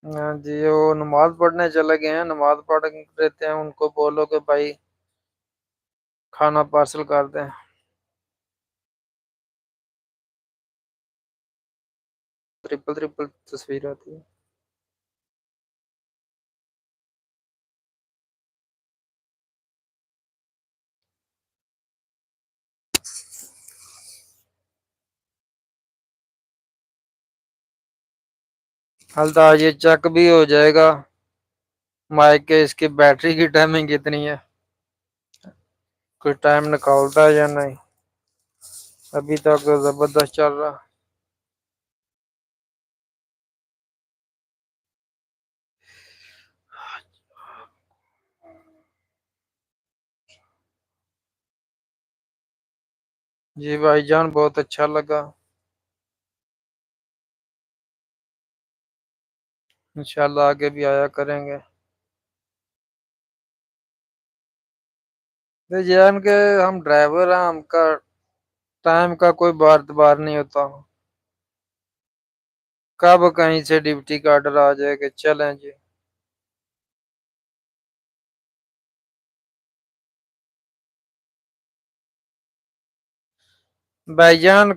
हाँ जी, वो नमाज पढ़ने चले गए हैं, नमाज पढ़ रहते हैं, उनको बोलो कि भाई खाना पार्सल कर दें। ट्रिपल ट्रिपल तस्वीर आती है। हाल तो आज ये चेक भी हो जाएगा माइक के, इसकी बैटरी की टाइमिंग कितनी है, कोई टाइम निकालता है या नहीं। अभी तक तो जबरदस्त चल रहा। जी भाईजान, बहुत अच्छा लगा। इंशाल्लाह आगे भी आया करेंगे। तो जान के हम ड्राइवर हैं, हमका टाइम का कोई बार बार नहीं होता। कब कहीं से ड्यूटी का ऑर्डर आ जाएगा, चलें जी। भाईजान,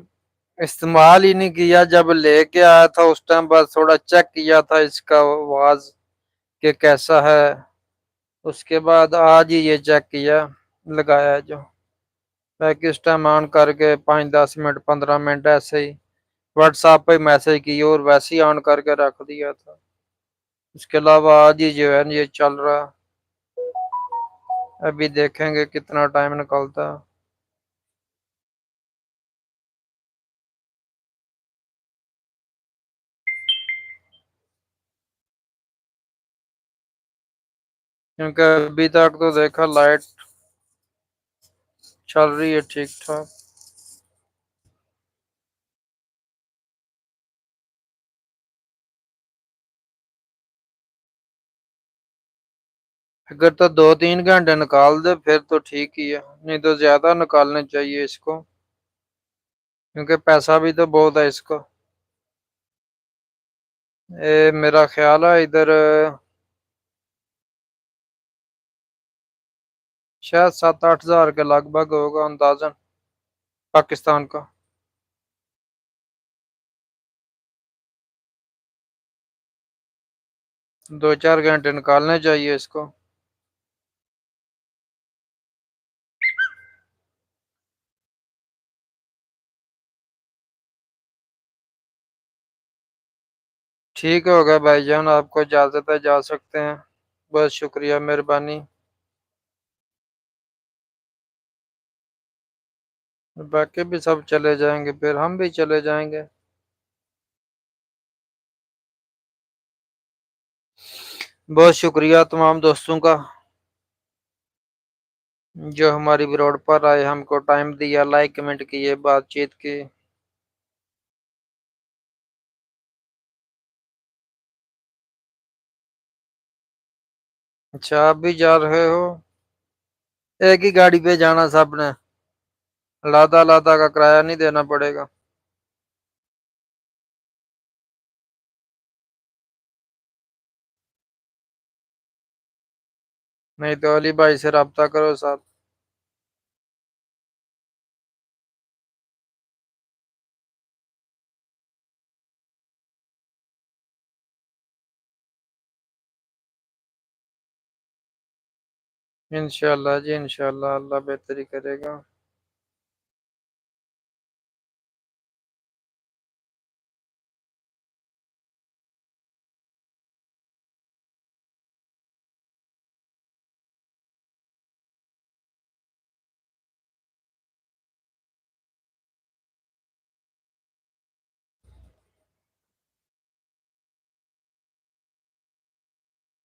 इस्तेमाल ही नहीं किया, जब लेके आया था उस टाइम बस थोड़ा चेक किया था इसका आवाज के कैसा है। उसके बाद आज ही ये चेक किया, लगाया है जो। बाकी उस टाइम ऑन करके 5-10 मिनट 15 मिनट ऐसे ही व्हाट्सएप पे मैसेज की और वैसे ही ऑन करके रख दिया था। उसके अलावा आज ही जो है ये चल रहा। अभी देखेंगे कितना टाइम निकलता है। क्योंकि अभी तक तो देखा लाइट चल रही है ठीक ठाक। अगर तो 2-3 घंटे निकाल दे फिर तो ठीक ही है, नहीं तो ज्यादा निकालने चाहिए इसको, क्योंकि पैसा भी तो बहुत है इसको। मेरा ख्याल है इधर शायद 7-8 हजार के लगभग होगा अंदाजन, पाकिस्तान का। 2-4 घंटे निकालने चाहिए इसको। ठीक होगा भाईजान, आपको इजाजत है, जा सकते हैं। बहुत शुक्रिया, मेहरबानी। बाकी भी सब चले जाएंगे, फिर हम भी चले जाएंगे। बहुत शुक्रिया तमाम दोस्तों का जो हमारी रोड पर आए, हमको टाइम दिया, लाइक कमेंट किए, बातचीत की। अच्छा, आप भी जा रहे हो? एक ही गाड़ी पे जाना सबने? लादा लादा का किराया नहीं देना पड़ेगा? नहीं तो अली भाई से रब्ता करो साहब। इंशाल्लाह जी, इंशाल्लाह अल्लाह बेहतरी करेगा।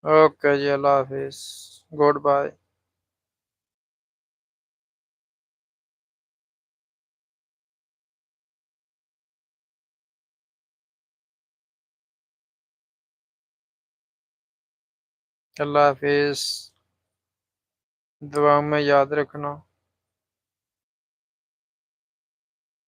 ओके जी, अल्लाह हाफिज। Good bye. अल्लाह हाफिज। दुआ में याद रखना।